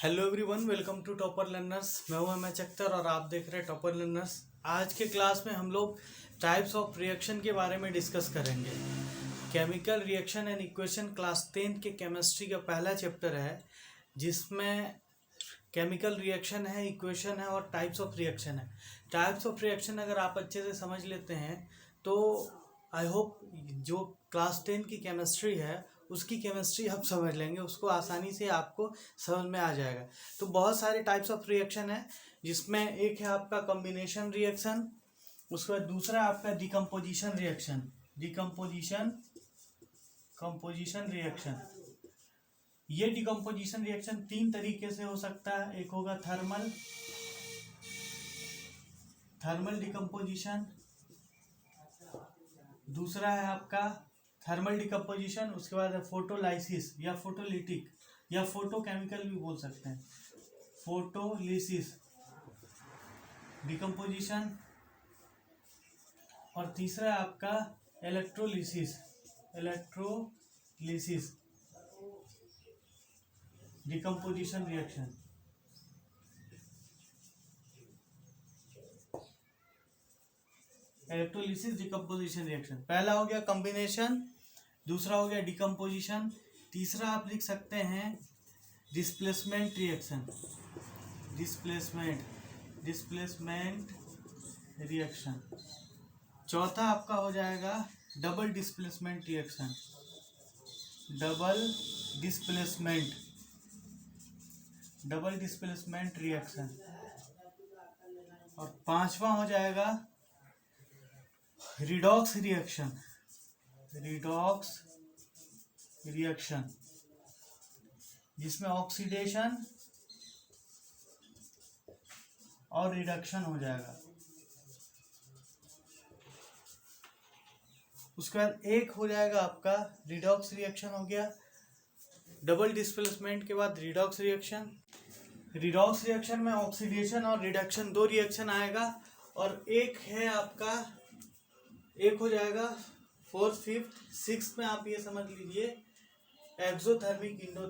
Hello everyone, welcome to topper learners. मैं हूं M H. Akhtar और आप देख रहे हैं टॉपर लर्नर्स। आज के क्लास में हम लोग टाइप्स ऑफ रिएक्शन के बारे में डिस्कस करेंगे। Chemical reaction and equation class 10 के केमिस्ट्री का पहला चैप्टर है, जिसमें केमिकल रिएक्शन है, इक्वेशन है और टाइप्स ऑफ रिएक्शन है। टाइप्स ऑफ रिएक्शन अगर आप अच्छे से समझ लेते हैं तो आई होप जो क्लास 10 की केमिस्ट्री है उसकी केमिस्ट्री आप समझ लेंगे, उसको आसानी से आपको समझ में आ जाएगा। तो बहुत सारे टाइप्स ऑफ रिएक्शन है, जिसमें एक है आपका कॉम्बिनेशन रिएक्शन, उसके बाद दूसरा आपका डिकम्पोजिशन रिएक्शन, कंपोजिशन रिएक्शन। ये डिकम्पोजिशन रिएक्शन तीन तरीके से हो सकता है। एक होगा थर्मल डिकम्पोजिशन, दूसरा है आपका थर्मल डिकम्पोजिशन, उसके बाद है फोटोलाइसिस या फोटोलिटिक या फोटोकेमिकल भी बोल सकते हैं, फोटोलिसिस डिकम्पोजिशन, और तीसरा है आपका electrolysis decomposition reaction. Electrolysis decomposition reaction पहला हो गया कॉम्बिनेशन, दूसरा हो गया डिकम्पोजिशन, तीसरा आप लिख सकते हैं डिस्प्लेसमेंट रिएक्शन, डिस्प्लेसमेंट रिएक्शन। चौथा आपका हो जाएगा double displacement reaction, double displacement reaction. और पांचवा हो जाएगा रिडॉक्स रिएक्शन, जिसमें ऑक्सीडेशन और रिडक्शन हो जाएगा। उसके बाद एक हो जाएगा आपका रिडॉक्स रिएक्शन हो गया, डबल डिस्प्लेसमेंट के बाद रिडॉक्स रिएक्शन में ऑक्सीडेशन और रिडक्शन दो रिएक्शन आएगा। और एक है आपका, एक हो जाएगा फोर्थ, फिफ्थ, सिक्स में आप ये समझ लीजिए एक्सोथर्मिक एंड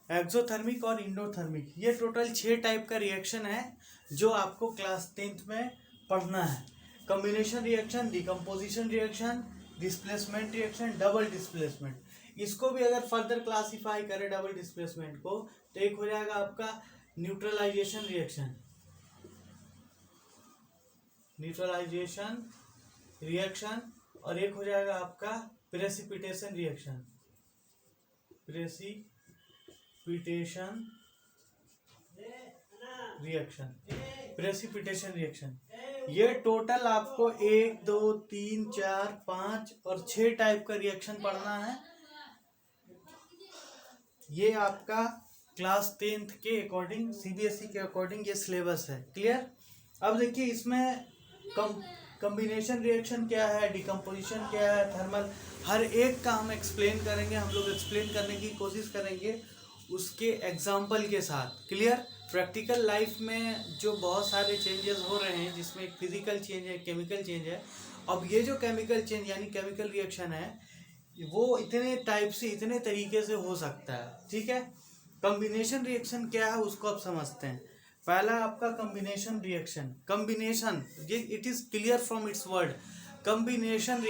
एक्सोथर्मिक और इंडोथर्मिक। ये टोटल 6 टाइप का रिएक्शन है जो आपको क्लास 10th में पढ़ना है। Combination reaction, decomposition reaction, displacement reaction, double displacement. इसको भी अगर फर्दर क्लासिफाई करें डबल डिस्प्लेसमेंट को, तो एक हो जाएगा आपका न्यूट्रलाइजेशन रिएक्शन, और एक हो जाएगा आपका प्रेसिपिटेशन रिएक्शन। ये टोटल आपको 1 2 3 4 5 और 6 टाइप का रिएक्शन पढ़ना है। ये आपका क्लास 10th के अकॉर्डिंग, सीबीएसई के अकॉर्डिंग ये सिलेबस है। क्लियर? अब देखिए इसमें कॉम्बिनेशन रिएक्शन क्या है, डिकम्पोजिशन क्या है, थर्मल, हर एक का हम एक्सप्लेन करेंगे। हम लोग एक्सप्लेन करने की कोशिश करेंगे उसके एग्जाम्पल के साथ। क्लियर? प्रैक्टिकल लाइफ में जो बहुत सारे चेंजेस हो रहे हैं, जिसमें फिजिकल चेंज है, केमिकल चेंज है। अब ये जो केमिकल चेंज यानी केमिकल रिएक्शन है, वो इतने टाइप से, इतने तरीके से हो सकता है। ठीक है? कॉम्बिनेशन रिएक्शन क्या है उसको आप समझते हैं। पहला आपका कॉम्बिनेशन रिएक्शन, ये it is clear from its word, combination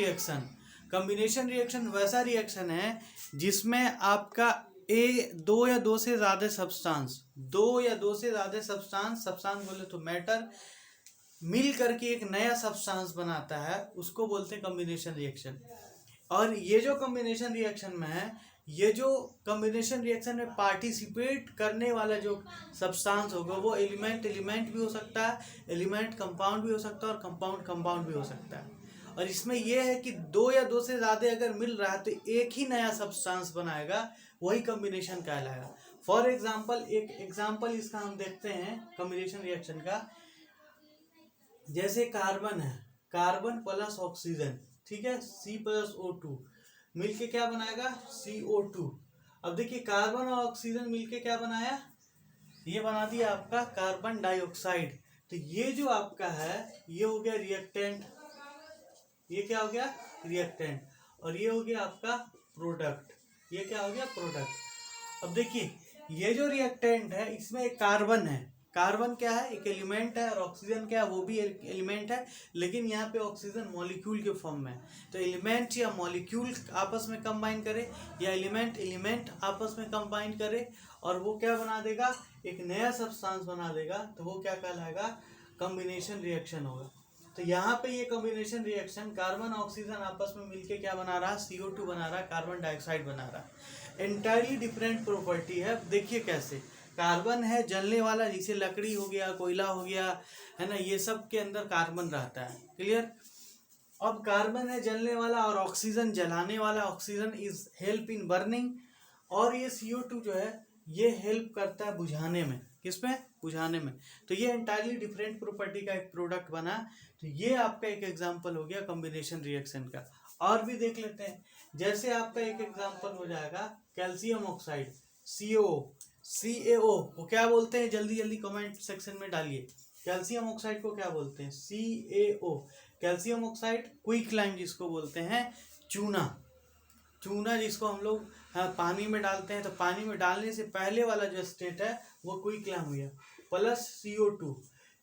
reaction वैसा रिएक्शन है जिसमें आपका दो या दो से ज्यादा सब्सटेंस बोले तो मैटर, मिल करके एक नया सब्सटेंस बनाता है, उसको बोलते हैं कॉम्बिनेशन रिएक्शन। और ये जो कॉम्बिनेशन रिएक्शन में है, ये जो कॉम्बिनेशन रिएक्शन में पार्टिसिपेट करने वाला जो सब्सटेंस होगा वो एलिमेंट भी हो सकता है, एलिमेंट कंपाउंड भी हो सकता है और कंपाउंड भी हो सकता है। और इसमें यह है कि दो या दो से ज़्यादा अगर मिल रहा है तो एक ही नया सब्सटेंस बनाएगा, वही कॉम्बिनेशन कहलाएगा। फॉर एग्जाम्पल, एक एग्जाम्पल इसका हम देखते हैं कॉम्बिनेशन रिएक्शन का। जैसे कार्बन है, कार्बन प्लस ऑक्सीजन, ठीक है, C+O2 मिलके क्या बनाएगा, CO2। अब देखिए कार्बन और ऑक्सीजन मिलके क्या बनाया, ये बना दिया आपका कार्बन डाइऑक्साइड। तो ये जो आपका है ये हो गया रिएक्टेंट, ये क्या हो गया रिएक्टेंट, और ये हो गया आपका प्रोडक्ट, ये क्या हो गया प्रोडक्ट। अब देखिए ये जो रिएक्टेंट है इसमें एक कार्बन है, कार्बन क्या है एक एलिमेंट है, और ऑक्सीजन क्या है वो भी एक एलिमेंट है, लेकिन यहाँ पे ऑक्सीजन मॉलिक्यूल के फॉर्म में है। तो एलिमेंट या मॉलिक्यूल आपस में कंबाइन करे या एलिमेंट एलिमेंट आपस में कंबाइन करे और वो क्या बना देगा एक नया सब्सटेंस बना देगा, तो वो क्या कहलाएगा कॉम्बिनेशन रिएक्शन होगा। तो यहाँ पे ये कॉम्बिनेशन रिएक्शन कार्बन ऑक्सीजन आपस में मिलके क्या बना रहा है CO2 बना रहा है, कार्बन डाइऑक्साइड बना रहा है। एंटायरली डिफरेंट प्रॉपर्टी है। देखिए कैसे कार्बन है जलने वाला, जैसे लकड़ी हो गया कोयला हो गया है ना, ये सब के अंदर कार्बन रहता है, क्लियर। अब कार्बन है जलने वाला और ऑक्सीजन जलाने वाला, oxygen is help in burning, और ये CO2 जो है ये हेल्प करता है बुझाने में, किसमें बुझाने में। तो ये एंटायरली डिफरेंट प्रॉपर्टी का एक प्रोडक्ट बना। तो ये आपका एक एग्जांपल हो गया कॉम्बिनेशन रिएक्शन का। और भी देख लेते हैं, जैसे आपका एक एग्जांपल हो जाएगा कैल्शियम ऑक्साइड CaO को क्या बोलते हैं, जल्दी जल्दी कमेंट सेक्शन में डालिए। कैल्शियम ऑक्साइड को क्या बोलते हैं CaO, calcium oxide quick lime जिसको बोलते हैं, चूना, चूना जिसको हम लोग पानी में डालते हैं, तो पानी में डालने से पहले वाला जो स्टेट है वो क्विक लाइम हो गया, प्लस CO2,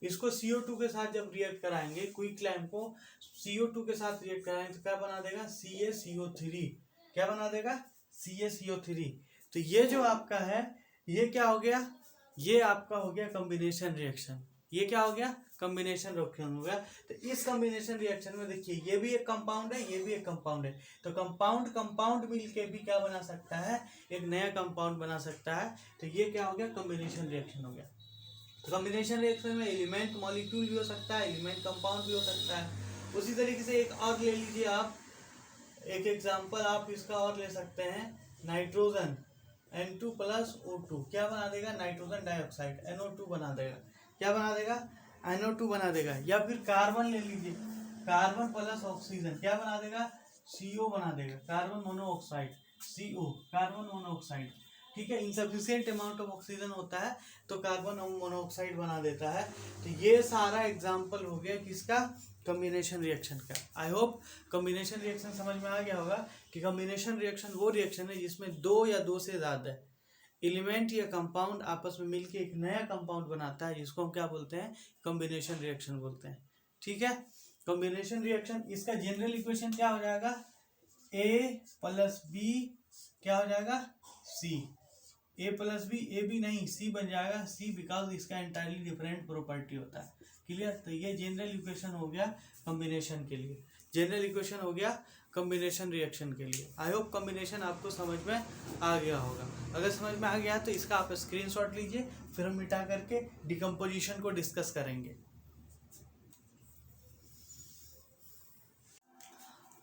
इसको CO2 के साथ जब रिएक्ट कराएंगे, क्विक लाइम को CO2 के साथ रिएक्ट कराएंगे तो क्या बना देगा CaCO3, क्या बना देगा CaCO3। तो ये जो आपका है ये क्या हो गया, ये आपका हो गया कॉम्बिनेशन रिएक्शन, ये क्या हो गया कॉम्बिनेशन रिएक्शन हो गया। तो इस कॉम्बिनेशन रिएक्शन में देखिए ये भी एक कंपाउंड है, ये भी एक कंपाउंड है, तो कंपाउंड कंपाउंड मिलके भी क्या बना सकता है एक नया कंपाउंड बना सकता है। तो ये क्या हो गया कॉम्बिनेशन रिएक्शन हो गया। तो कॉम्बिनेशन रिएक्शन में एलिमेंट मॉलिक्यूल भी हो सकता है, एलिमेंट कंपाउंड भी हो सकता है। उसी तरीके से एक और ले लीजिए आप, एक एग्जांपल आप इसका और ले सकते हैं, नाइट्रोजन N2 प्लस O2 क्या बना देगा नाइट्रोजन डाइऑक्साइड NO2 बना देगा, क्या बना देगा NO2 बना देगा। या फिर कार्बन ले लीजिए, कार्बन प्लस ऑक्सीजन क्या बना देगा CO बना देगा, carbon monoxide CO, carbon monoxide, ठीक है। इनसफिशिएंट अमाउंट ऑफ ऑक्सीजन होता है तो कार्बन मोनोऑक्साइड बना देता है। तो ये सारा एग्जाम्पल हो गया किसका कॉम्बिनेशन रिएक्शन का। आई होप कॉम्बिनेशन रिएक्शन समझ में आ गया होगा कि कॉम्बिनेशन रिएक्शन वो रिएक्शन है जिसमें दो या दो से ज़्यादा एलिमेंट या कंपाउंड आपस में मिलके एक नया कंपाउंड बनाता है, जिसको हम क्या बोलते हैं कॉम्बिनेशन रिएक्शन बोलते हैं, ठीक है। कॉम्बिनेशन रिएक्शन इसका जनरल इक्वेशन क्या हो जाएगा A प्लस B क्या हो जाएगा C, A plus B, A B नहीं C बन जाएगा C, बिकॉज इसका एंटायरली डिफरेंट प्रॉपर्टी होता है, क्लियर। तो ये जनरल इक्वेशन हो गया कॉम्बिनेशन के लिए, जनरल इक्वेशन हो गया कॉम्बिनेशन रिएक्शन के लिए। आई होप कॉम्बिनेशन आपको समझ में आ गया होगा। अगर समझ में आ गया तो इसका आप स्क्रीनशॉट लीजिए, फिर हम मिटा करके डिकम्पोजिशन को डिस्कस करेंगे।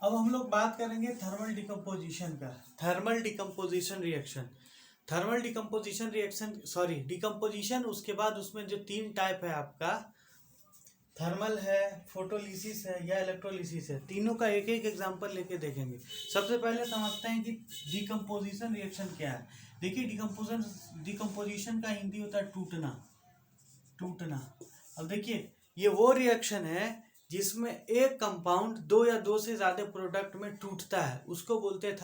अब हम लोग बात करेंगे थर्मल डिकम्पोजिशन का, thermal decomposition reaction, thermal decomposition reaction sorry decomposition. उसके बाद उसमें जो तीन टाइप है आपका, थर्मल है, फोटोलिसिस है या इलेक्ट्रोलिसिस है, तीनों का एक एक एग्जांपल लेके देखेंगे। सबसे पहले समझते हैं कि डिकम्पोजिशन रिएक्शन क्या है। देखिए डिकम्पोजिशन का हिंदी होता है टूटना, टूटना। अब देखिए ये वो रिएक्शन है जिसमें एक कंपाउंड दो या दो से ज्यादा प्रोडक्ट में टूटता है, उसको बोलते हैं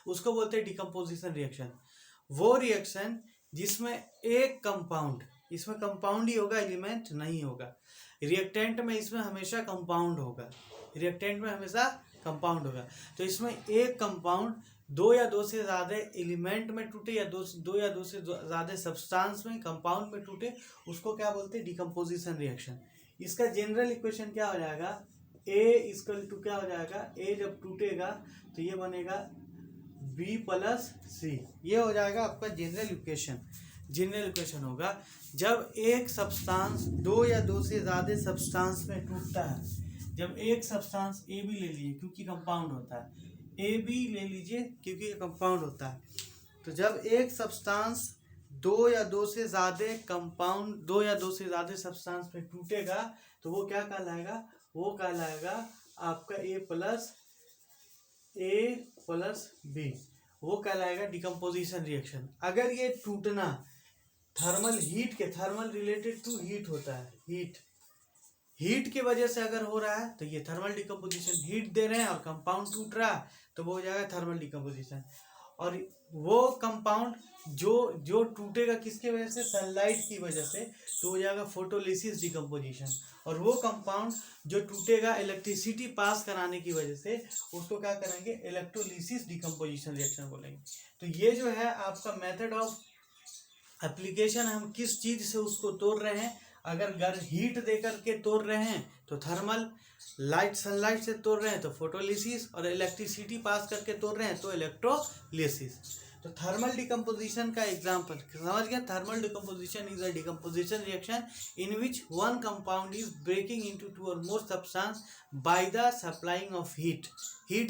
उसको बोलते हैं डिकम्पोजिशन रिएक्शन। वो रिएक्शन जिसमें एक कंपाउंड, इसमें कंपाउंड ही होगा एलिमेंट नहीं होगा, रिएक्टेंट में इसमें हमेशा कंपाउंड होगा, रिएक्टेंट में हमेशा कंपाउंड होगा। तो इसमें एक कंपाउंड दो या दो से ज़्यादा एलिमेंट में टूटे या दो या दो से ज़्यादा सब्सटेंस में कंपाउंड में टूटे, उसको क्या बोलते हैं डिकम्पोजिशन रिएक्शन। इसका जनरल इक्वेशन क्या हो जाएगा A इक्वल टू क्या हो जाएगा, A जब टूटेगा तो ये बनेगा B प्लस C, ये हो जाएगा आपका जनरल इक्वेशन। जनरल इक्वेशन होगा जब एक सब्सटेंस दो या दो से ज़्यादा सब्सटेंस में टूटता है, जब एक सब्सटेंस ए बी ले लीजिए क्योंकि कंपाउंड होता है, ए बी ले लीजिए क्योंकि ये कंपाउंड होता है। तो जब एक सब्सटेंस दो या दो से ज़्यादा कंपाउंड दो या दो से ज़्यादा सब्सटेंस में टूटेगा तो वो क्या कहलाएगा, वो कहलाएगा आपका ए प्लस बी, वो कहलाएगा डिकम्पोजिशन रिएक्शन। अगर ये टूटना थर्मल हीट के, थर्मल रिलेटेड टू हीट होता है, हीट की वजह से अगर हो रहा है तो ये थर्मल डिकम्पोजिशन, हीट दे रहे हैं और कंपाउंड टूट रहा है तो वो हो जाएगा थर्मल डिकम्पोजिशन। और वो कंपाउंड जो टूटेगा किसके वजह से, सनलाइट की वजह से, तो हो जाएगा फोटोलिसिस डिकम्पोजिशन। और वो कंपाउंड जो टूटेगा इलेक्ट्रिसिटी पास कराने की वजह से, उसको क्या करेंगे, इलेक्ट्रोलिसिस डिकम्पोजिशन रिएक्शन बोलेंगे। तो ये जो है आपका मेथड ऑफ एप्लीकेशन, हम किस चीज़ से उसको तोड़ रहे हैं। अगर हीट दे करके तोड़ रहे हैं तो थर्मल, लाइट सनलाइट से तोड़ रहे हैं तो फोटोलिसिस, और इलेक्ट्रिसिटी पास करके तोड़ रहे हैं तो इलेक्ट्रोलिसिस। तो थर्मल डिकम्पोजिशन का एग्जांपल समझ गया। Thermal decomposition is a decomposition reaction in which one compound is breaking into two or more substance by the supplying of heat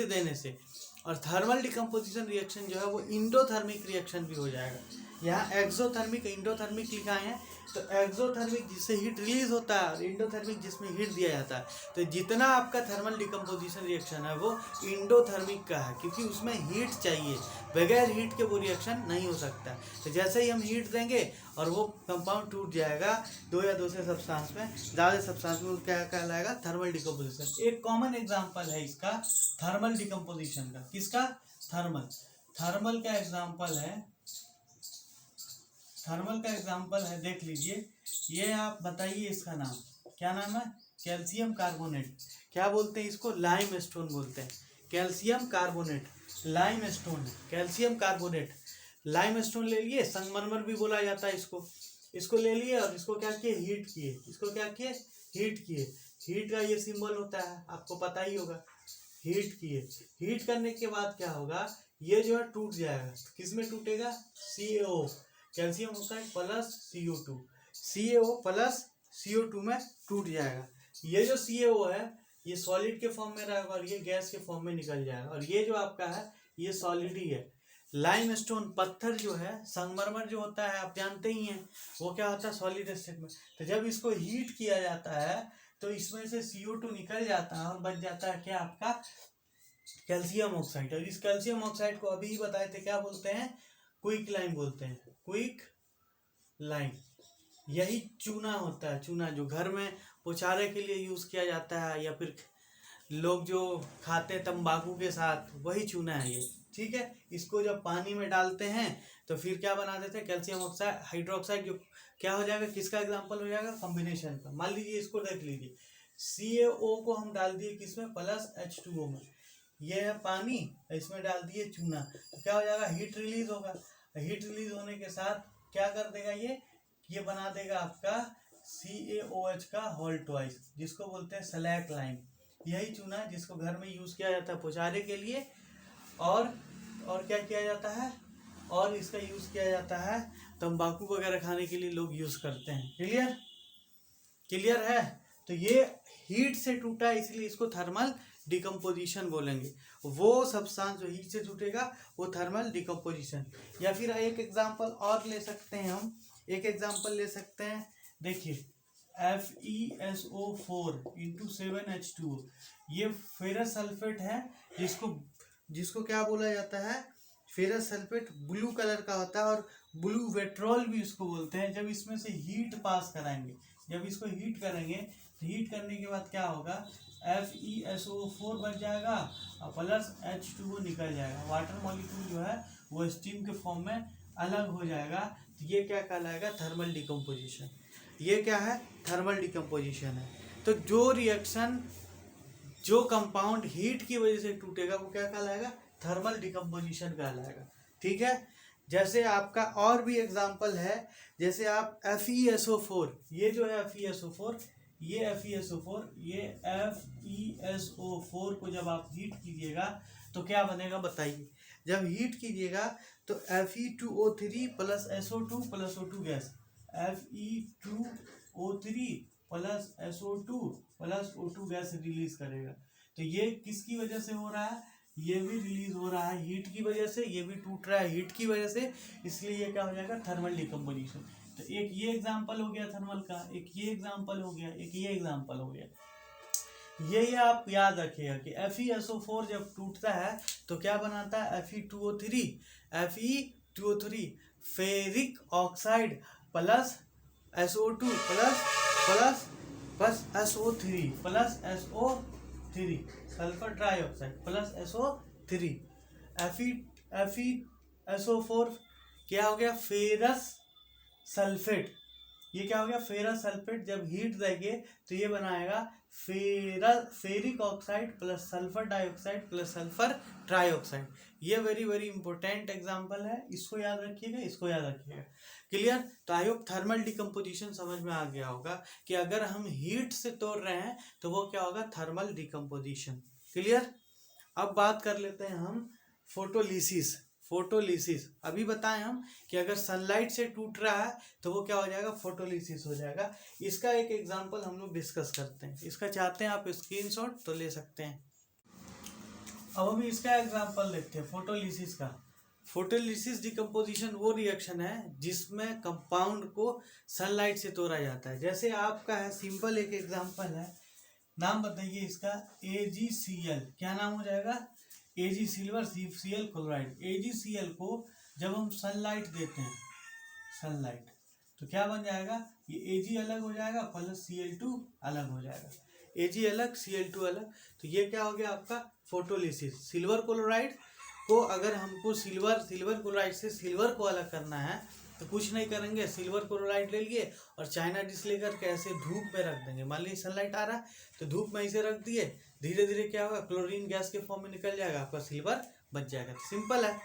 देने से। और थर्मल डिकम्पोजिशन रिएक्शन जो है वो इंडोथर्मिक रिएक्शन भी हो जाएगा। यहाँ एक्सोथर्मिक इंडोथर्मिक लिखा है, तो एक्सोथर्मिक जिससे हीट रिलीज होता है और इंडोथर्मिक जिसमें हीट दिया जाता है। तो जितना आपका थर्मल डिकम्पोजिशन रिएक्शन है वो इंडोथर्मिक का है, क्योंकि उसमें हीट चाहिए, बगैर हीट के वो रिएक्शन नहीं हो सकता। तो जैसे ही हम हीट देंगे और वो कंपाउंड टूट जाएगा दो या दो से सब्सटेंस में, ज़्यादा सब्सटेंस में, क्या कहलाएगा, थर्मल डिकम्पोजिशन। एक कॉमन एग्जाम्पल है इसका थर्मल डिकम्पोजिशन का, किसका, थर्मल का एग्जाम्पल है, थर्मल का एग्जाम्पल है, देख लीजिए। ये आप बताइए इसका नाम क्या नाम है, कैल्शियम कार्बोनेट। क्या बोलते हैं इसको, लाइम स्टोन बोलते हैं। Calcium carbonate, lime stone, calcium carbonate, lime stone ले लिए, संगमरमर भी बोला जाता है इसको ले लिए और इसको क्या किए, हीट किए। इसको क्या किए, हीट किए। हीट का ये सिंबल होता है, आपको पता ही होगा। हीट किए, हीट करने के बाद क्या होगा, ये जो है टूट जाएगा। किस में टूटेगा, CaO, calcium oxide plus CO2, CaO plus CO2 में टूट जाएगा। ये जो CaO है ये सॉलिड के फॉर्म में रहेगा और ये गैस के फॉर्म में निकल जाएगा। और ये जो आपका है ये सॉलिड ही है। लाइमस्टोन पत्थर जो है, संगमरमर जो होता है आप जानते ही हैं, वो क्या होता है, सॉलिड स्टेट में। तो जब इसको हीट किया जाता है तो इसमें से CO2 निकल जाता है और बच जाता है क्या, आपका कैल्शियम ऑक्साइड। और इस कैल्शियम ऑक्साइड को अभी ही बताए थे, क्या बोलते हैं, क्विक लाइम बोलते हैं, क्विक लाइम। यही चूना होता है, चूना जो घर में पोछारे के लिए यूज किया जाता है, या फिर लोग जो खाते हैं तंबाकू के साथ, वही चूना है ये, ठीक है। इसको जब पानी में डालते हैं तो फिर क्या बना देते हैं, कैल्शियम ऑक्साइड हाइड्रोक्साइड, जो क्या हो जाएगा, किसका एग्जाम्पल हो जाएगा, कॉम्बिनेशन का। मान लीजिए इसको देख लीजिए, CaO को हम डाल दिए किसमें, प्लस H2O में, ये है पानी, इसमें डाल दिए चूना, तो क्या हो जाएगा, हीट रिलीज होगा। हीट रिलीज होने के साथ क्या कर देगा, ये बना देगा आपका CaOH का होल ट्वाइस, जिसको बोलते हैं स्लैक लाइम। यही चूना है जिसको घर में यूज किया जाता है पोछारे के लिए, और क्या किया जाता है, और इसका यूज किया जाता है तंबाकू वगैरह खाने के लिए, लोग यूज करते हैं। क्लियर है। तो ये हीट से टूटा है इसलिए इसको थर्मल डिकम्पोजिशन बोलेंगे। वो सब्सटेंस जो हीट से टूटेगा वो थर्मल डिकम्पोजिशन। या फिर एक एग्जांपल और ले सकते हैं हम, एक एग्जांपल ले सकते हैं, देखिए FeSO4 इंटू 7H2O, ये फेरस सल्फेट है, जिसको क्या बोला जाता है, फेरस सल्फेट ब्लू कलर का होता है, और ब्लू वेट्रोल भी इसको बोलते हैं। जब इसमें से हीट पास कराएंगे, जब इसको हीट करेंगे तो हीट करने के बाद क्या होगा, FeSO4 बच जाएगा और प्लस H2O निकल जाएगा। वाटर मॉलिक्यूल जो है वो स्टीम के फॉर्म में अलग हो जाएगा। तो ये क्या कहलाएगा, थर्मल डिकम्पोजिशन। ये क्या है, थर्मल डिकम्पोजिशन है। तो जो रिएक्शन, जो कंपाउंड हीट की वजह से टूटेगा वो क्या कहलाएगा, थर्मल डिकम्पोजिशन कहलाएगा, ठीक है। जैसे आपका और भी एग्जांपल है, जैसे आप FeSO4, ये जो है FeSO4, ये FeSO4, ये FeSO4 को जब आप हीट कीजिएगा तो क्या बनेगा बताइए। जब हीट कीजिएगा तो Fe2O3 plus SO2 plus O2 gas, Fe2O3 plus SO2 plus O2 gas release करेगा। तो ये किसकी वजह से हो रहा है, ये भी रिलीज हो रहा है हीट की वजह से, ये भी टूट रहा है हीट की वजह से, इसलिए ये क्या हो जाएगा, थर्मल डिकम्पोजिशन। तो एक ये एग्जांपल हो गया थर्मल का, एक ये एग्जांपल हो गया, एक ये एग्जांपल हो गया। ये आप याद रखिएगा कि FeSO4 जब टूटता है तो क्या बनाता है, Fe2O3 ferric oxide plus SO2 plus बस SO3 plus SO3 sulphur trioxide plus SO3 FeSO4 क्या हो गया फेरस सल्फेट। ये क्या हो गया फेरस सल्फेट। जब हीट देंगे तो ये बनाएगा ferric oxide plus sulphur dioxide plus sulphur trioxide. ये वेरी वेरी इंपॉर्टेंट एग्जांपल है, इसको याद रखिएगा, इसको याद रखिएगा। क्लियर। तो आई होप थर्मल डिकम्पोजिशन समझ में आ गया होगा कि अगर हम हीट से तोड़ रहे हैं तो वो क्या होगा थर्मल डिकम्पोजिशन। क्लियर। अब बात कर लेते हैं हम फोटोलिसिस। फोटोलिसिस अभी बताएं हम कि अगर सनलाइट से टूट रहा है तो वो क्या हो जाएगा फोटोलिसिस हो जाएगा। इसका एक एग्जांपल हम लोग डिस्कस करते हैं। इसका चाहते हैं आप स्क्रीनशॉट तो ले सकते हैं। अब हम इसका एग्जांपल देखते हैं फोटोलिसिस का। फोटोलिसिस डिकम्पोजिशन वो रिएक्शन है जिसमें कंपाउंड को सनलाइट से तोड़ा जाता है। जैसे आपका है सिंपल एक एग्जांपल है, नाम बताइए इसका AgCl। क्या नाम हो जाएगा Ag silver Cl chloride. AgCl को जब हम सनलाइट देते हैं सनलाइट तो क्या बन जाएगा ये Ag अलग हो जाएगा प्लस Cl2 अलग हो जाएगा। Ag अलग Cl2 अलग। तो ये क्या हो गया आपका फोटोलिसिस। सिल्वर क्लोराइड को अगर हमको सिल्वर क्लोराइड से सिल्वर को अलग करना है तो कुछ नहीं करेंगे, सिल्वर क्लोराइड ले लिए और चाइना डिश लेकर के ऐसे धूप में रख देंगे। मान लीजिए सनलाइट आ रहा है तो धूप में इसे रख दिए, धीरे धीरे क्या होगा क्लोरीन गैस के फॉर्म में निकल जाएगा, आपका सिल्वर बच जाएगा। तो सिंपल है,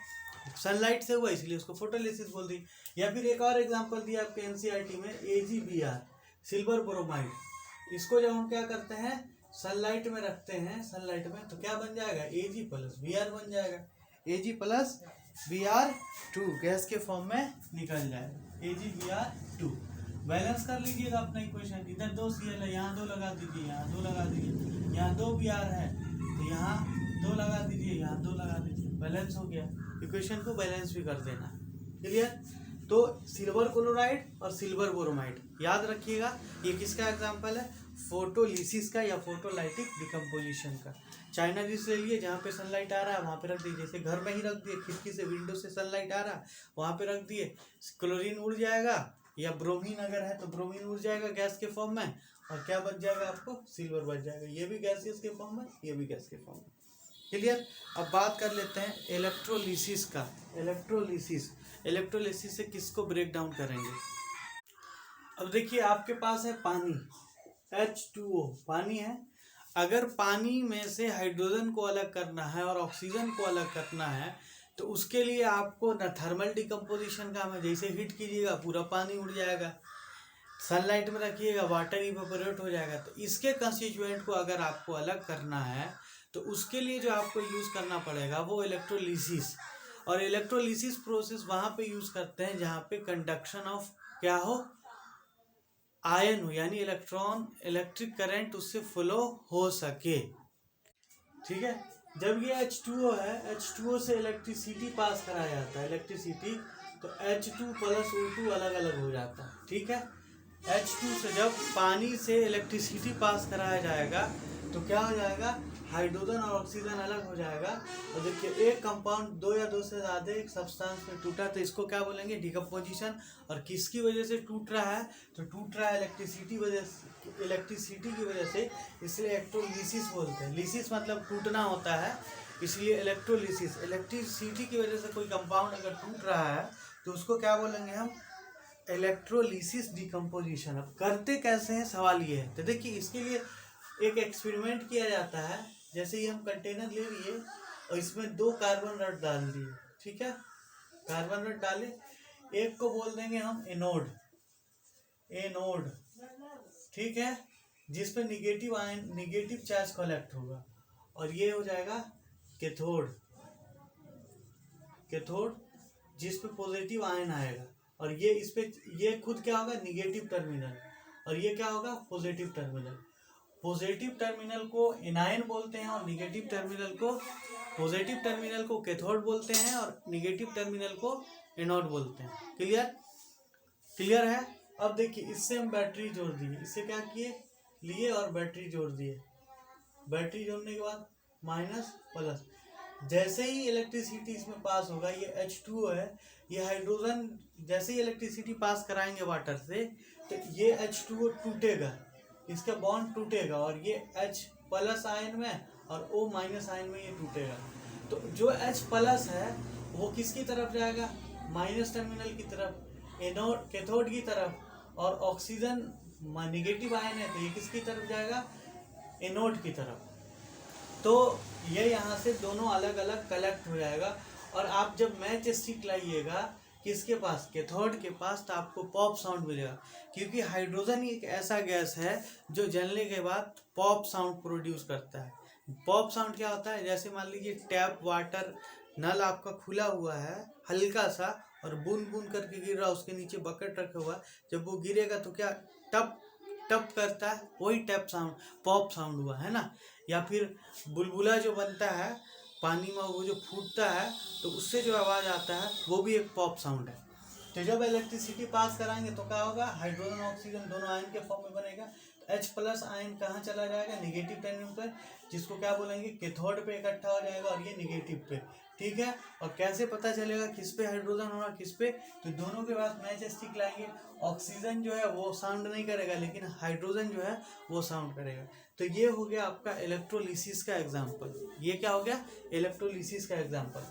सनलाइट से हुआ इसलिए उसको फोटोलिसिस बोल दी। या फिर एक और एग्जांपल दिया आपके NCERT में AgBr सिल्वर ब्रोमाइड। इसको जब हम क्या करते हैं सनलाइट में रखते हैं सनलाइट में तो क्या बन जाएगा Ag प्लस Br बन जाएगा। Ag प्लस Br2 गैस के फॉर्म में निकल जाएगा AgBr2। बैलेंस कर लीजिएगा अपना इक्वेशन। इधर 2 Cl है, यहाँ 2 लगा दीजिए, यहाँ 2 लगा दीजिए, यहाँ 2 Br है तो यहाँ 2 लगा दीजिए, यहाँ 2 लगा दीजिए, बैलेंस हो गया। इक्वेशन को बैलेंस भी कर देना। क्लियर। तो सिल्वर क्लोराइड और सिल्वर ब्रोमाइड याद रखिएगा। ये किसका एग्जांपल है फोटोलिसिस का या फोटोलाइटिक डिकम्पोजिशन का। चाइना डिश ले लिए जहाँ पे सनलाइट आ रहा है वहाँ पे रख दिए, जैसे घर में ही रख दिए, खिड़की से विंडो से सनलाइट आ रहा है वहाँ पे रख दिए, क्लोरीन उड़ जाएगा या ब्रोमीन अगर है तो ब्रोमीन उड़ जाएगा गैस के फॉर्म में और क्या बच जाएगा आपको सिल्वर बच जाएगा। ये भी गैसियस के फॉर्म में, ये भी गैस के फॉर्म में। क्लियर। अब बात कर लेते हैं इलेक्ट्रोलिसिस का। इलेक्ट्रोलिसिस से किसको ब्रेक डाउन करेंगे। अब देखिए आपके पास है पानी H2O पानी है। अगर पानी में से हाइड्रोजन को अलग करना है और ऑक्सीजन को अलग करना है तो उसके लिए आपको न थर्मल डिकम्पोजिशन काम है, जैसे हीट कीजिएगा पूरा पानी उड़ जाएगा, सनलाइट में रखिएगा वाटर इवेपोरेट हो जाएगा। तो इसके कंस्टिट्यूएंट को अगर आपको अलग करना है तो उसके लिए जो आपको यूज़ करना पड़ेगा वो इलेक्ट्रोलिसिस। और इलेक्ट्रोलिसिस प्रोसेस वहाँ पे यूज़ करते हैं जहाँ पे कंडक्शन ऑफ क्या हो आयन हो, यानी इलेक्ट्रॉन इलेक्ट्रिक करंट उससे फ्लो हो सके। ठीक है। जब ये H2O है, H2O से इलेक्ट्रिसिटी पास कराया जाता है इलेक्ट्रिसिटी, तो H2 प्लस O2 अलग अलग हो जाता है। ठीक है। H2 से जब पानी से इलेक्ट्रिसिटी पास कराया जाएगा तो क्या हो जाएगा हाइड्रोजन और ऑक्सीजन अलग हो जाएगा। और देखिए एक कंपाउंड 2 या 2 से ज़्यादा एक सब्सटेंस में टूटा तो इसको क्या बोलेंगे डिकम्पोजिशन। और किसकी वजह से टूट रहा है तो टूट रहा है इलेक्ट्रिसिटी की वजह से, इसलिए इलेक्ट्रोलिसिस बोलते हैं। लिसिस मतलब टूटना होता है, इसलिए इलेक्ट्रोलिसिस। इलेक्ट्रिसिटी की वजह से कोई कंपाउंड अगर टूट रहा है तो उसको क्या बोलेंगे हम इलेक्ट्रोलिसिस डिकम्पोजिशन। अब करते कैसे हैं सवाल ये है। तो देखिए इसके लिए एक एक्सपेरिमेंट किया जाता है। जैसे ही हम कंटेनर ले लिए और इसमें 2 कार्बन रड डाल दिए। ठीक है। कार्बन रड डाले, एक को बोल देंगे हम एनोड। ठीक है। जिस पे निगेटिव चार्ज कलेक्ट होगा, और ये हो जाएगा कैथोड जिस पे पॉजिटिव आयन आएगा। और ये इस पे ये खुद क्या होगा निगेटिव टर्मिनल और ये क्या होगा पॉजिटिव टर्मिनल। पॉजिटिव टर्मिनल को एनायन बोलते हैं और पॉजिटिव टर्मिनल को कैथोड बोलते हैं और निगेटिव टर्मिनल को एनोड बोलते हैं। क्लियर है। अब देखिए इससे हम बैटरी जोड़ दिए, इससे क्या किए लिए और बैटरी जोड़ दिए। बैटरी जोड़ने के बाद माइनस प्लस, जैसे ही इलेक्ट्रिसिटी इसमें पास होगा, ये H2O है, ये हाइड्रोजन जैसे ही इलेक्ट्रिसिटी पास कराएंगे वाटर से तो ये H2O टूटेगा। इसका बॉन्ड टूटेगा और ये H प्लस आयन में और O माइनस आयन में ये टूटेगा। तो जो H प्लस है वो किसकी तरफ जाएगा, माइनस टर्मिनल की तरफ, एनोड कैथोड की तरफ, और ऑक्सीजन नेगेटिव आयन है तो ये किसकी तरफ जाएगा, एनोड की तरफ। तो ये यहाँ से दोनों अलग अलग कलेक्ट हो जाएगा। और आप जब मैच स्टिक लाइएगा किसके पास, कैथोड के पास, तो आपको पॉप साउंड मिलेगा, क्योंकि हाइड्रोजन एक ऐसा गैस है जो जलने के बाद पॉप साउंड प्रोड्यूस करता है। पॉप साउंड क्या होता है, जैसे मान लीजिए टैप वाटर नल आपका खुला हुआ है हल्का सा और बूंद बूंद करके गिर रहा है, उसके नीचे बकेट रखा हुआ है, जब वो गिरेगा तो क्या टप टप करता है, वही टैप साउंड पॉप साउंड हुआ है ना। या फिर बुलबुला जो बनता है पानी में, वो जो फूटता है तो उससे जो आवाज़ आता है वो भी एक पॉप साउंड है। तो जब इलेक्ट्रिसिटी पास कराएंगे तो क्या होगा, हाइड्रोजन ऑक्सीजन दोनों आयन के फॉर्म में बनेगा। H प्लस आयन कहाँ चला जाएगा, नेगेटिव टर्मिनल पर, जिसको क्या बोलेंगे, कैथोड पे इकट्ठा हो जाएगा और ये नेगेटिव पे। ठीक है, और कैसे पता चलेगा किस पे हाइड्रोजन होगा किस पे, तो दोनों के पास मैच स्टिक लाएंगे। ऑक्सीजन जो है वो साउंड नहीं करेगा, लेकिन हाइड्रोजन जो है वो साउंड करेगा। तो ये हो गया आपका इलेक्ट्रोलिसिस का एग्जाम्पल। ये क्या हो गया, इलेक्ट्रोलिसिस का एग्जाम्पल।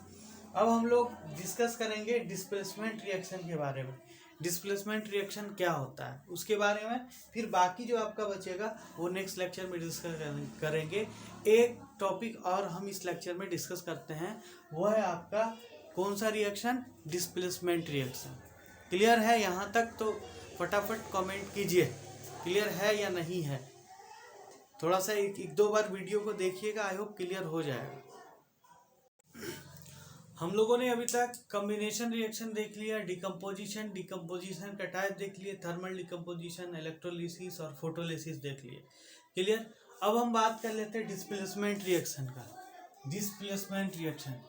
अब हम लोग डिस्कस करेंगे डिस्प्लेसमेंट रिएक्शन के बारे में। डिस्प्लेसमेंट रिएक्शन क्या होता है उसके बारे में, फिर बाकी जो आपका बचेगा वो नेक्स्ट लेक्चर में डिस्कस करेंगे। एक टॉपिक और हम इस लेक्चर में डिस्कस करते हैं, वो है आपका कौन सा रिएक्शन, डिस्प्लेसमेंट रिएक्शन। क्लियर है यहाँ तक? तो फटाफट कमेंट कीजिए क्लियर है या नहीं है। थोड़ा सा एक दो बार वीडियो को देखिएगा, आई होप क्लियर हो जाएगा। हम लोगों ने अभी तक कॉम्बिनेशन रिएक्शन देख लिया, डिकम्पोजिशन का टाइप देख लिए, थर्मल डिकम्पोजिशन, इलेक्ट्रोलिसिस और फोटोलिसिस देख लिए। क्लियर? अब हम बात कर लेते हैं डिस्प्लेसमेंट रिएक्शन का। डिस्प्लेसमेंट रिएक्शन,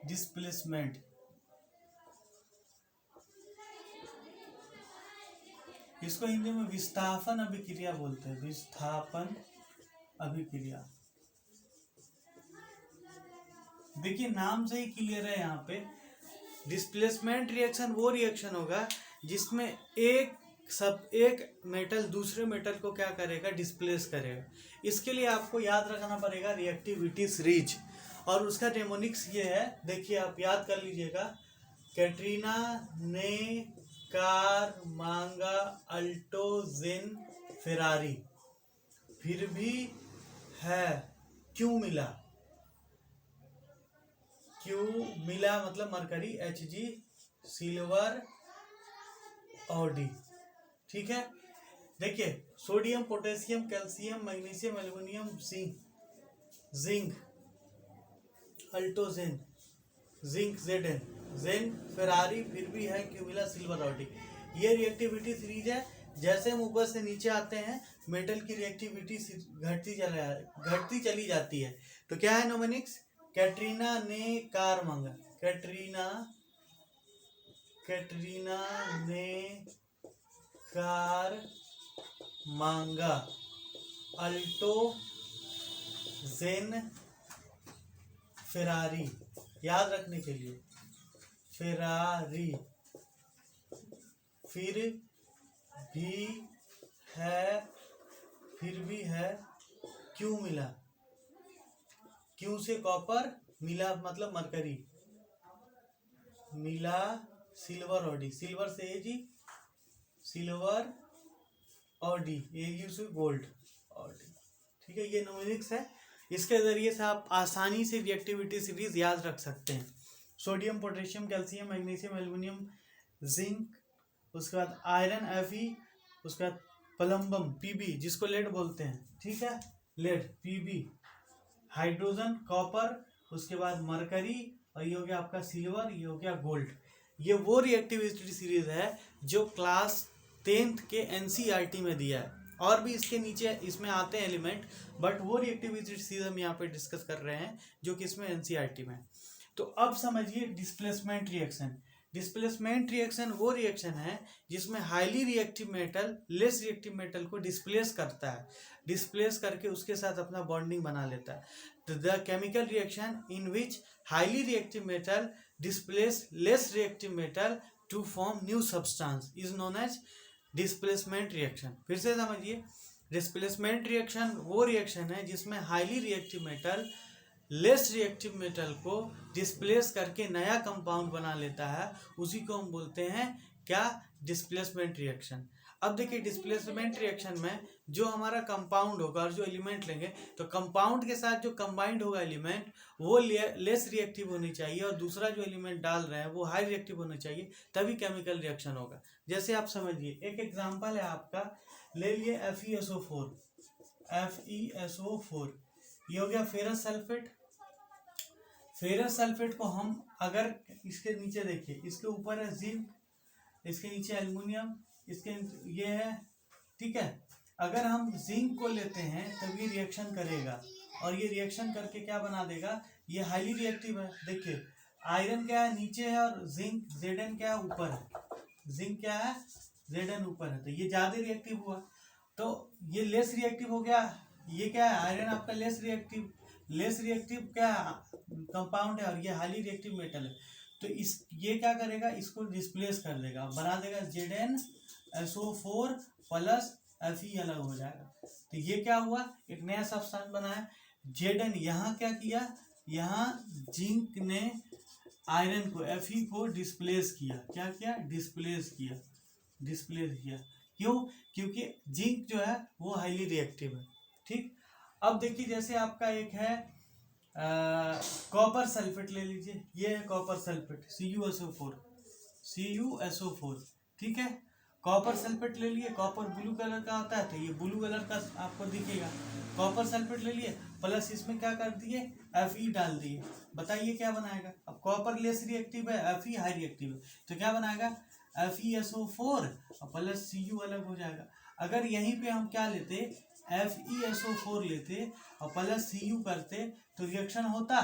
डिस्प्लेसमेंट इसको हिंदी में विस्थापन अभिक्रिया बोलते हैं, विस्थापन अभिक्रिया। देखिए नाम से ही क्लियर है यहाँ पे, डिस्प्लेसमेंट रिएक्शन वो रिएक्शन होगा जिसमें एक मेटल दूसरे मेटल को क्या करेगा, डिस्प्लेस करेगा। इसके लिए आपको याद रखना पड़ेगा रिएक्टिविटी सीरीज, और उसका नेमोनिक्स ये है, देखिए आप याद कर लीजिएगा, कैटरीना ने कार मांगा अल्टो जिन फेरारी, फिर भी है क्यों मिला। क्यों मिला मतलब मरकरी, Hg, सिल्वर, ऑडी। ठीक है, देखिए sodium, potassium, calcium, magnesium, aluminium, zinc, Alto Zen, zinc Zn, Zen, Ferrari, फिर भी है क्यों मिला, सिल्वर, ऑडी। ये रिएक्टिविटी सीरीज है। जैसे हम ऊपर से नीचे आते हैं मेटल की रिएक्टिविटी घटती चली जाती है। तो क्या है नोमेनिक्स, कैटरीना ने कार मांगा, कैटरीना ने कार मांगा, अल्टो जेन फेरारी, याद रखने के लिए फेरारी, फिर भी है क्यों मिला, क्यों से कॉपर, मिला मतलब मरकरी, मिला सिल्वर, ऑडी, सिल्वर से Ag, सिल्वर, ऑडी, Ag से गोल्ड, ऑडी। ठीक है, ये न्यूमेरिक्स है, इसके जरिए से आप आसानी से रिएक्टिविटी सीरीज याद रख सकते हैं। Sodium, potassium, calcium, magnesium, aluminium, zinc, उसके बाद आयरन Fe, उसके बाद प्लम्बम Pb, जिसको लेड बोलते हैं। ठीक है, लेड Pb, हाइड्रोजन कॉपर, उसके बाद मरकरी, और ये हो गया आपका सिल्वर, ये हो गया गोल्ड। ये वो रिएक्टिविटी सीरीज है जो क्लास 10th के NCERT में दिया है, और भी इसके नीचे इसमें आते हैं एलिमेंट, बट वो रिएक्टिविटी सीरीज हम यहाँ पे डिस्कस कर रहे हैं जो कि इसमें NCERT में। तो अब समझिए डिस्प्लेसमेंट रिएक्शन। डिस्प्लेसमेंट रिएक्शन वो रिएक्शन है जिसमें highly reactive metal less reactive metal को डिस्प्लेस करता है, डिस्प्लेस करके उसके साथ अपना बॉन्डिंग बना लेता है। तो the chemical reaction in which highly reactive metal displace less reactive metal to form new substance is known as displacement reaction. फिर से समझिए, डिस्प्लेसमेंट रिएक्शन वो रिएक्शन है जिसमें highly reactive metal less reactive metal को डिस्प्लेस करके नया compound बना लेता है, उसी को हम बोलते हैं क्या, डिस्प्लेसमेंट रिएक्शन। अब देखिए डिस्प्लेसमेंट रिएक्शन में जो हमारा कंपाउंड होगा और जो एलिमेंट लेंगे, तो कंपाउंड के साथ जो कंबाइंड होगा एलिमेंट वो लेस रिएक्टिव होनी चाहिए और दूसरा जो एलिमेंट डाल रहे हैं वो हाई रिएक्टिव होना चाहिए, तभी केमिकल रिएक्शन होगा। जैसे आप समझिए, एक एग्जांपल है आपका, ले लिए FeSO4, FeSO4 ये हो गया फेरस सल्फेट। फेरस सल्फेट को हम अगर इसके नीचे देखिए, इसके ऊपर है जिंक, इसके नीचे एल्युमिनियम, इसके ये है, ठीक है। अगर हम जिंक को लेते हैं तब ये रिएक्शन करेगा और ये रिएक्शन करके क्या बना देगा, ये हाईली रिएक्टिव है। देखिए आयरन क्या है, नीचे है, और जिंक Zn क्या है, ऊपर है। जिंक क्या है, Zn ऊपर है, तो ये ज्यादा रिएक्टिव हुआ, तो ये लेस रिएक्टिव हो गया। ये क्या है, आयरन आपका लेस रिएक्टिव क्या कंपाउंड है और ये हाईली रिएक्टिव मेटल है, तो इस ये क्या करेगा, इसको डिस्प्लेस कर देगा, बना देगा ZnSO4 प्लस Fe अलग हो जाएगा। तो ये क्या हुआ, एक नया सब्सटेंस बना है Zn। यहाँ क्या किया, यहाँ जिंक ने आयरन को Fe को डिस्प्लेस किया, क्या किया, डिस्प्लेस किया। क्यों, क्योंकि जिंक जो है वो हाईली रिएक्टिव है, ठीक। अब देखिए जैसे आपका एक है कॉपर सल्फेट ले लीजिए, ये है कॉपर सल्फेट CuSO4, ठीक है। कॉपर सल्फेट ले लिए, कॉपर ब्लू कलर का होता है, तो ये ब्लू कलर का आपको दिखेगा। कॉपर सल्फेट ले लिए, प्लस इसमें क्या कर दिए, Fe डाल दिए, बताइए क्या बनाएगा। अब कॉपर लेस रिएक्टिव है, Fe हाई रिएक्टिव है, तो क्या बनाएगा, FeSO4 और प्लस Cu अलग हो जाएगा। अगर यहीं पे हम क्या लेते, FeSO4 लेते और प्लस Cu करते, तो रिएक्शन होता,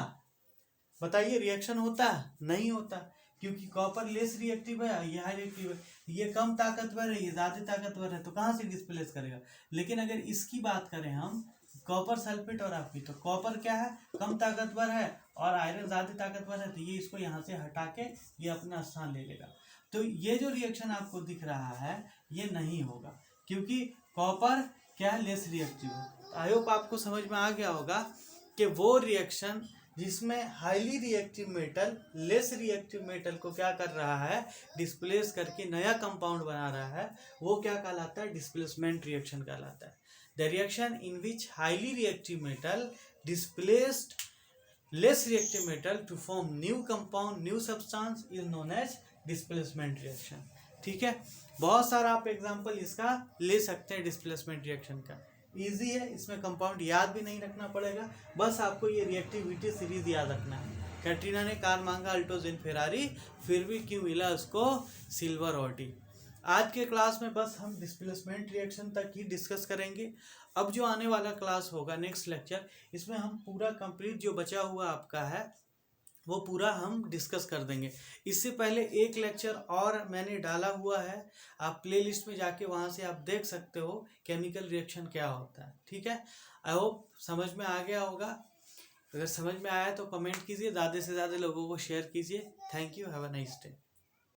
बताइए रिएक्शन होता, नहीं होता, क्योंकि कॉपर लेस रिएक्टिव है, ये हाई रिएक्टिव है, ये कम ताकतवर है, ये ज्यादा ताकतवर है, तो कहाँ से डिस्प्लेस करेगा। लेकिन अगर इसकी बात करें हम, कॉपर सल्फेट और Fe, तो कॉपर क्या है, कम ताकतवर है और आयरन ज्यादा ताकतवर है, तो ये इसको यहाँ से हटा के ये अपना स्थान ले लेगा। तो ये जो रिएक्शन आपको दिख रहा है ये नहीं होगा, क्योंकि कॉपर क्या, लेस रिएक्टिव है। आई होप आपको समझ में आ गया होगा कि वो रिएक्शन जिसमें highly reactive metal less reactive metal को क्या कर रहा है, डिस्प्लेस करके नया कंपाउंड बना रहा है, वो क्या कहलाता है, डिस्प्लेसमेंट रिएक्शन कहलाता है। The reaction in which highly reactive metal displaced less reactive metal to form new compound, new substance is known as displacement reaction, ठीक है। बहुत सारा आप एग्जांपल इसका ले सकते हैं डिस्प्लेसमेंट रिएक्शन का, इजी है, इसमें कंपाउंड याद भी नहीं रखना पड़ेगा, बस आपको ये रिएक्टिविटी सीरीज याद रखना है। कैटरीना ने कार मांगा अल्टोजिन फेरारी, फिर भी क्यों मिला उसको सिल्वर ऑडी। आज के क्लास में बस हम डिस्प्लेसमेंट रिएक्शन तक ही डिस्कस करेंगे। अब जो आने वाला क्लास होगा नेक्स्ट लेक्चर, इसमें हम पूरा कंप्लीट जो बचा हुआ आपका है वो पूरा हम डिस्कस कर देंगे। इससे पहले एक लेक्चर और मैंने डाला हुआ है, आप प्लेलिस्ट में जाके वहाँ से आप देख सकते हो केमिकल रिएक्शन क्या होता है, ठीक है। आई होप समझ में आ गया होगा। अगर समझ में आया तो कमेंट कीजिए, ज़्यादा से ज़्यादा लोगों को शेयर कीजिए। Thank you, have a nice day.